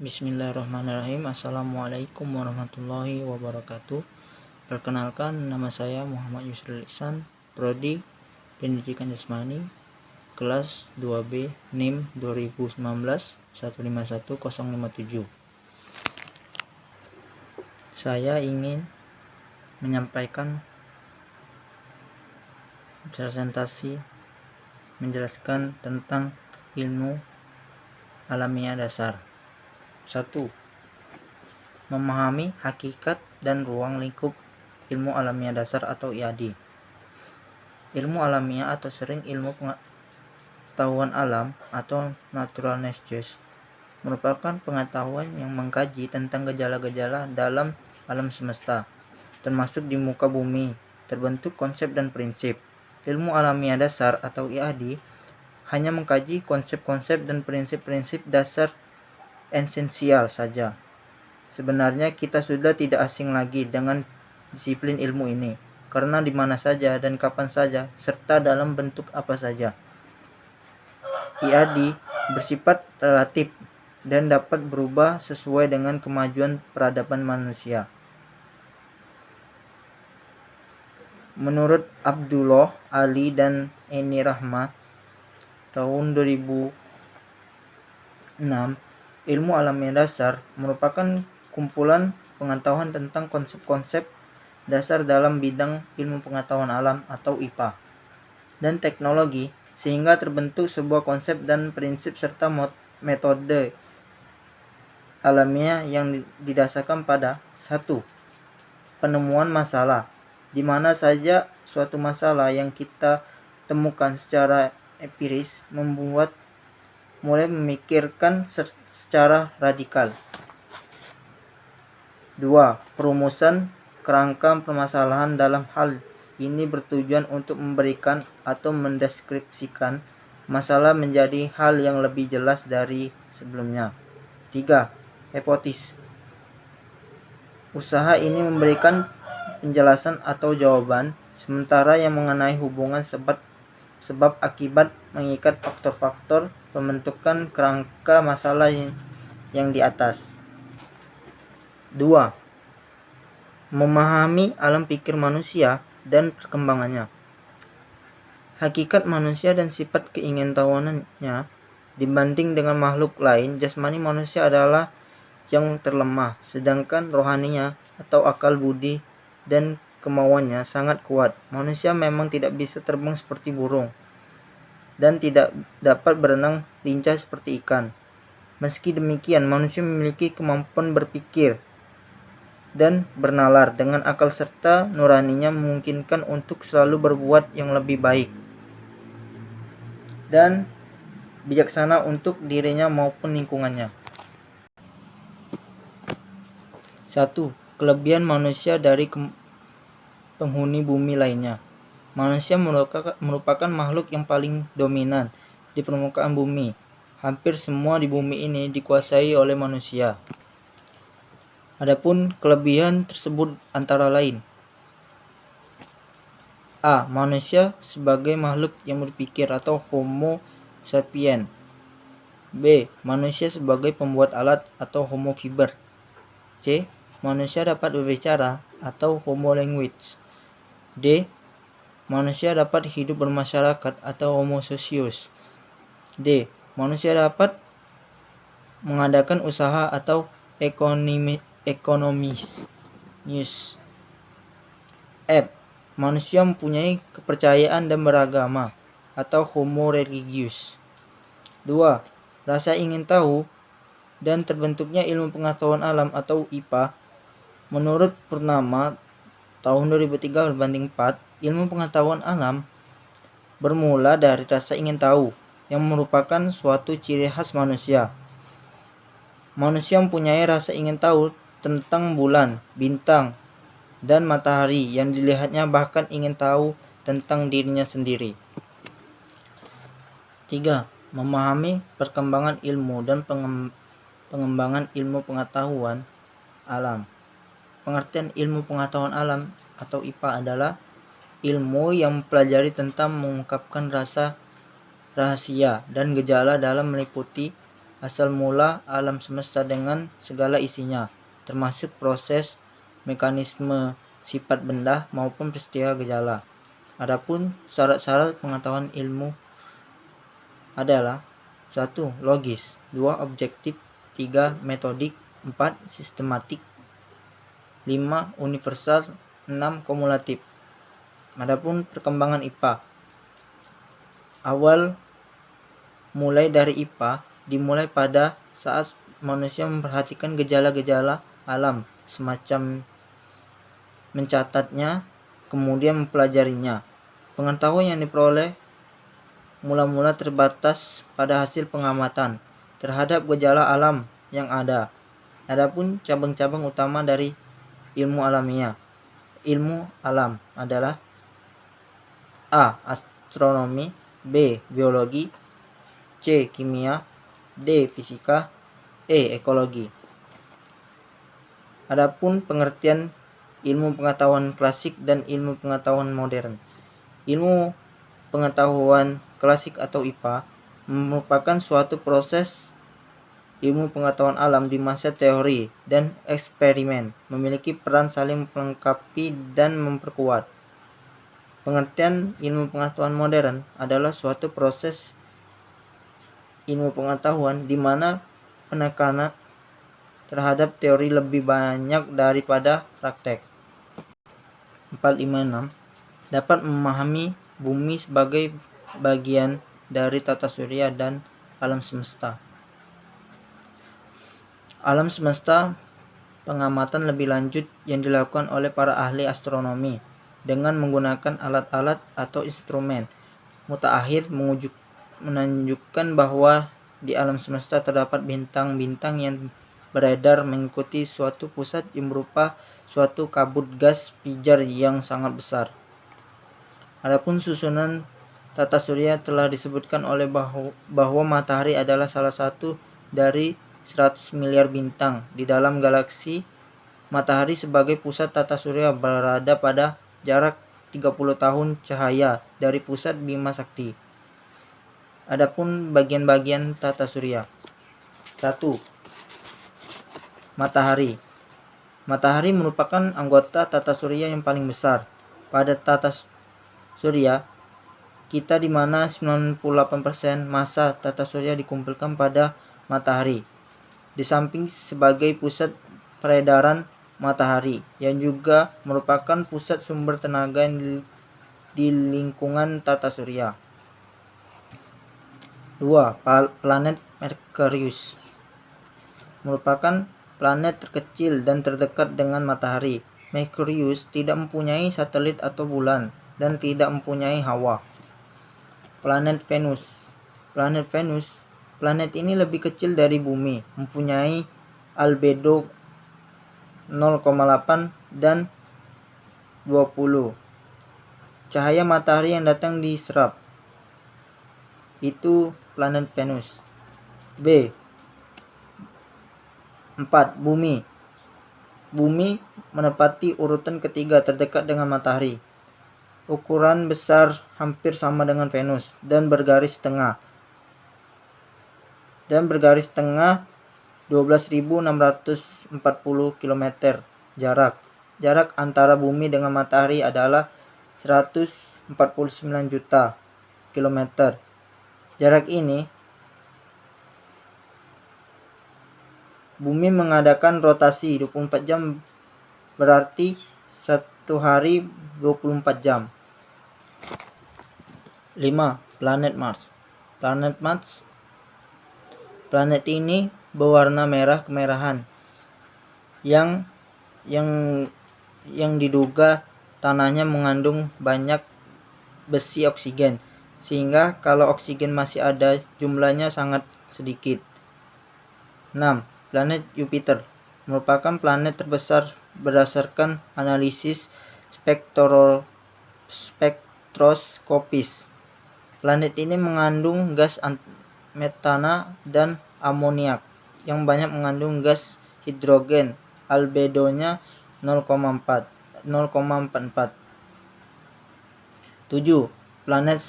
Bismillahirrahmanirrahim. Assalamualaikum warahmatullahi wabarakatuh. Perkenalkan, nama saya Muhammad Yusril Ihsan, Prodi Pendidikan Jasmani, kelas 2B, NIM 2019 151057. Saya ingin menyampaikan presentasi menjelaskan tentang ilmu alamiah dasar. 1. Memahami hakikat dan ruang lingkup ilmu alamiah dasar atau IAD. Ilmu alamiah atau sering ilmu pengetahuan alam atau natural knowledge merupakan pengetahuan yang mengkaji tentang gejala-gejala dalam alam semesta, termasuk di muka bumi, terbentuk konsep dan prinsip. Ilmu alamiah dasar atau IAD hanya mengkaji konsep-konsep dan prinsip-prinsip dasar esensial saja. Sebenarnya kita sudah tidak asing lagi dengan disiplin ilmu ini, karena di mana saja dan kapan saja, serta dalam bentuk apa saja. IAD bersifat relatif dan dapat berubah sesuai dengan kemajuan peradaban manusia. Menurut Abdullah Ali dan Eni Rahma tahun 2006, ilmu alamiah dasar merupakan kumpulan pengetahuan tentang konsep-konsep dasar dalam bidang ilmu pengetahuan alam atau IPA dan teknologi, sehingga terbentuk sebuah konsep dan prinsip serta metode alamiah yang didasarkan pada 1. Penemuan masalah, di mana saja suatu masalah yang kita temukan secara empiris membuat mulai memikirkan secara radikal. 2. Perumusan kerangka permasalahan. Dalam hal ini bertujuan untuk memberikan atau mendeskripsikan masalah menjadi hal yang lebih jelas dari sebelumnya. 3. Hipotesis. Usaha ini memberikan penjelasan atau jawaban sementara yang mengenai hubungan sebab akibat mengikat faktor-faktor pembentukan kerangka masalah yang di atas. 2. Memahami alam pikir manusia dan perkembangannya. Hakikat manusia dan sifat keingintahuannya dibanding dengan makhluk lain. Jasmani manusia adalah yang terlemah, sedangkan rohaninya atau akal budi dan kemauannya sangat kuat. Manusia memang tidak bisa terbang seperti burung dan tidak dapat berenang lincah seperti ikan. Meski demikian, manusia memiliki kemampuan berpikir dan bernalar dengan akal serta nuraninya memungkinkan untuk selalu berbuat yang lebih baik dan bijaksana untuk dirinya maupun lingkungannya. 1. Kelebihan manusia dari penghuni bumi lainnya. Manusia merupakan makhluk yang paling dominan di permukaan bumi. Hampir semua di bumi ini dikuasai oleh manusia. Adapun kelebihan tersebut antara lain: A. Manusia sebagai makhluk yang berpikir atau Homo sapiens. B. Manusia sebagai pembuat alat atau Homo fiber. C. Manusia dapat berbicara atau Homo language. D. Manusia dapat hidup bermasyarakat atau Homo socius. D. Manusia dapat mengadakan usaha atau ekonomis. F. Manusia mempunyai kepercayaan dan beragama atau Homo religius. 2. Rasa ingin tahu dan terbentuknya ilmu pengetahuan alam atau IPA. Menurut Purnama tahun 2003/4, ilmu pengetahuan alam bermula dari rasa ingin tahu yang merupakan suatu ciri khas manusia. Manusia mempunyai rasa ingin tahu tentang bulan, bintang, dan matahari yang dilihatnya, bahkan ingin tahu tentang dirinya sendiri. 3. Memahami perkembangan ilmu dan pengembangan ilmu pengetahuan alam. Pengertian ilmu pengetahuan alam atau IPA adalah ilmu yang mempelajari tentang mengungkapkan rasa rahasia dan gejala dalam meliputi asal mula alam semesta dengan segala isinya, termasuk proses, mekanisme, sifat benda maupun peristiwa gejala. Adapun syarat-syarat pengetahuan ilmu adalah 1. Logis, 2. Objektif, 3. Metodik, 4. Sistematik, 5. Universal, 6. Kumulatif. Adapun perkembangan IPA. Awal mulai dari IPA dimulai pada saat manusia memperhatikan gejala-gejala alam, semacam mencatatnya, kemudian mempelajarinya. Pengetahuan yang diperoleh mula-mula terbatas pada hasil pengamatan terhadap gejala alam yang ada. Adapun cabang-cabang utama dari ilmu alamiah. Ilmu alam adalah A. Astronomi, B. Biologi, C. Kimia, D. Fisika, E. Ekologi. Adapun pengertian ilmu pengetahuan klasik dan ilmu pengetahuan modern. Ilmu pengetahuan klasik atau IPA merupakan suatu proses ilmu pengetahuan alam di masa teori dan eksperimen, memiliki peran saling melengkapi dan memperkuat. Pengertian ilmu pengetahuan modern adalah suatu proses ilmu pengetahuan di mana penekanan terhadap teori lebih banyak daripada praktek. 456 dapat memahami bumi sebagai bagian dari tata surya dan alam semesta. Alam semesta pengamatan lebih lanjut yang dilakukan oleh para ahli astronomi dengan menggunakan alat-alat atau instrumen mutakhir menunjukkan bahwa di alam semesta terdapat bintang-bintang yang beredar mengikuti suatu pusat yang berupa suatu kabut gas pijar yang sangat besar. Adapun susunan tata surya telah disebutkan oleh bahwa matahari adalah salah satu dari 100 miliar bintang di dalam galaksi. Matahari sebagai pusat tata surya berada pada jarak 30 tahun cahaya dari pusat Bima Sakti. Adapun bagian-bagian tata surya. 1. Matahari. Matahari merupakan anggota tata surya yang paling besar pada tata surya kita, di mana 98% massa tata surya dikumpulkan pada matahari. Di samping sebagai pusat peredaran matahari yang juga merupakan pusat sumber tenaga di lingkungan tata surya. 2. Planet Merkurius merupakan planet terkecil dan terdekat dengan matahari. Merkurius tidak mempunyai satelit atau bulan dan tidak mempunyai hawa. Planet Venus. Planet ini lebih kecil dari bumi, mempunyai albedo 0,8 dan 20 cahaya matahari yang datang diserap. Itu planet Venus. B. 4. Bumi. Bumi menempati urutan ketiga terdekat dengan matahari. Ukuran besar hampir sama dengan Venus dan bergaris tengah 12.640 km. Jarak antara bumi dengan matahari adalah 149 juta km. Jarak ini bumi mengadakan rotasi 24 jam, berarti satu hari 24 jam. 5. Planet Mars. Planet ini berwarna merah kemerahan yang diduga tanahnya mengandung banyak besi oksigen, sehingga kalau oksigen masih ada jumlahnya sangat sedikit. 6. Planet Jupiter merupakan planet terbesar berdasarkan analisis spektroskopis. Planet ini mengandung gas metana dan amoniak yang banyak mengandung gas hidrogen. Albedonya 0,44. 7. Planet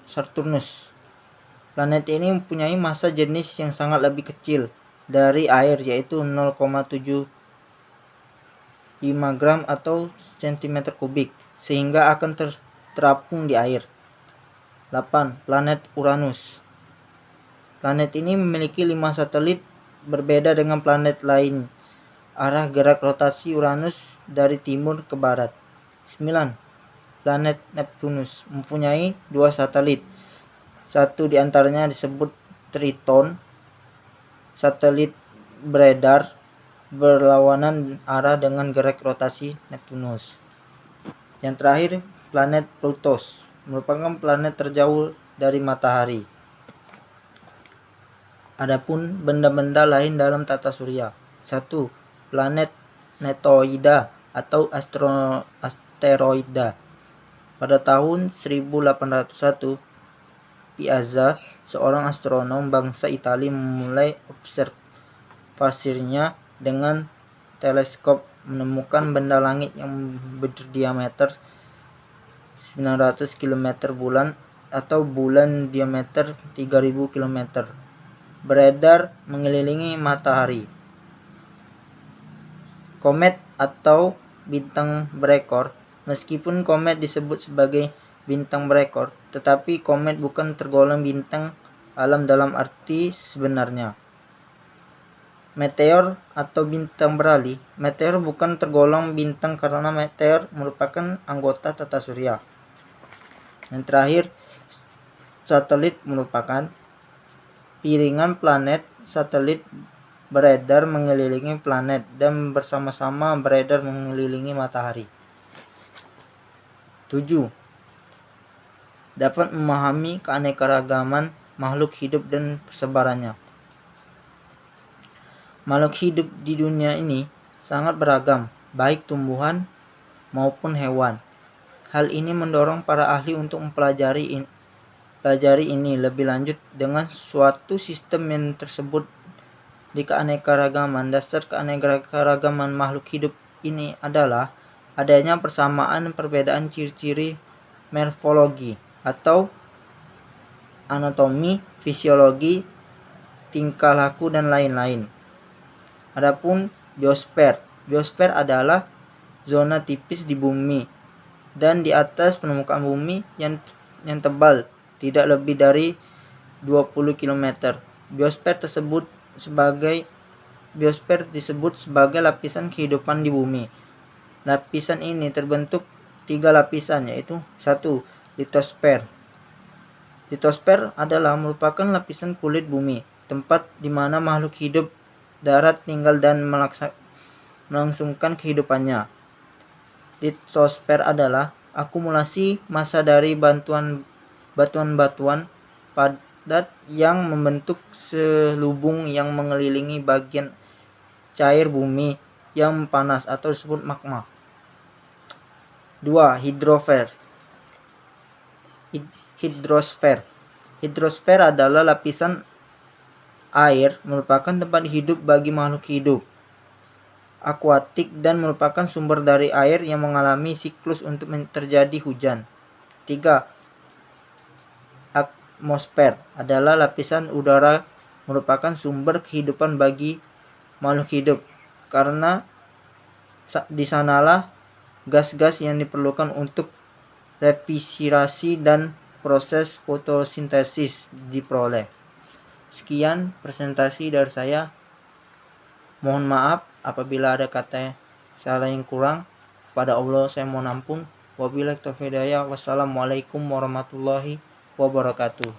Saturnus Planet ini mempunyai massa jenis yang sangat lebih kecil dari air, yaitu 0,75 gram atau cm kubik, sehingga akan terapung di air. 8. Planet Uranus. Planet ini memiliki 5 satelit. Berbeda dengan planet lain, arah gerak rotasi Uranus dari timur ke barat. 9. Planet Neptunus mempunyai 2 satelit. Satu di antaranya disebut Triton. Satelit beredar berlawanan arah dengan gerak rotasi Neptunus. Yang terakhir, planet Pluto merupakan planet terjauh dari matahari. Adapun benda-benda lain dalam tata surya. 1. Planet Netoida atau asteroida. Pada tahun 1801, Piazza, seorang astronom bangsa Italia, memulai observasinya dengan teleskop, menemukan benda langit yang berdiameter 900 km bulan atau bulan diameter 3000 km beredar mengelilingi matahari. Komet atau bintang berekor. Meskipun komet disebut sebagai bintang berekor, tetapi komet bukan tergolong bintang alam dalam arti sebenarnya. Meteor atau bintang beralih. Meteor bukan tergolong bintang karena meteor merupakan anggota tata surya. Yang terakhir, satelit merupakan piringan planet. Satelit beredar mengelilingi planet dan bersama-sama beredar mengelilingi matahari. 7. Dapat memahami keanekaragaman makhluk hidup dan persebarannya. Makhluk hidup di dunia ini sangat beragam, baik tumbuhan maupun hewan. Hal ini mendorong para ahli untuk mempelajari ini lebih lanjut dengan suatu sistem yang tersebut di keanekaragaman. Dasar keanekaragaman makhluk hidup ini adalah adanya persamaan perbedaan ciri-ciri morfologi atau anatomi, fisiologi, tingkah laku, dan lain-lain. Adapun biosfer. Biosfer adalah zona tipis di bumi dan di atas permukaan bumi yang tebal, tidak lebih dari 20 km. Biosfer disebut sebagai lapisan kehidupan di bumi. Lapisan ini terbentuk 3 lapisan, yaitu 1. Litosfer. Litosfer adalah merupakan lapisan kulit bumi, tempat di mana makhluk hidup darat tinggal dan melangsungkan kehidupannya. Litosfer adalah akumulasi massa dari batuan-batuan padat yang membentuk selubung yang mengelilingi bagian cair bumi yang panas atau disebut magma. 2. Hidrosfer. Hidrosfer adalah lapisan air, merupakan tempat hidup bagi makhluk hidup akuatik dan merupakan sumber dari air yang mengalami siklus untuk terjadi hujan. 3. Atmosfer adalah lapisan udara, merupakan sumber kehidupan bagi makhluk hidup karena di sanalah gas-gas yang diperlukan untuk respirasi dan proses fotosintesis diperoleh. Sekian presentasi dari saya. Mohon maaf apabila ada kata salah yang kurang. Pada Allah saya mohon ampun. Wabillahi taufiq hidayah. Wassalamualaikum warahmatullahi wabarakatuh.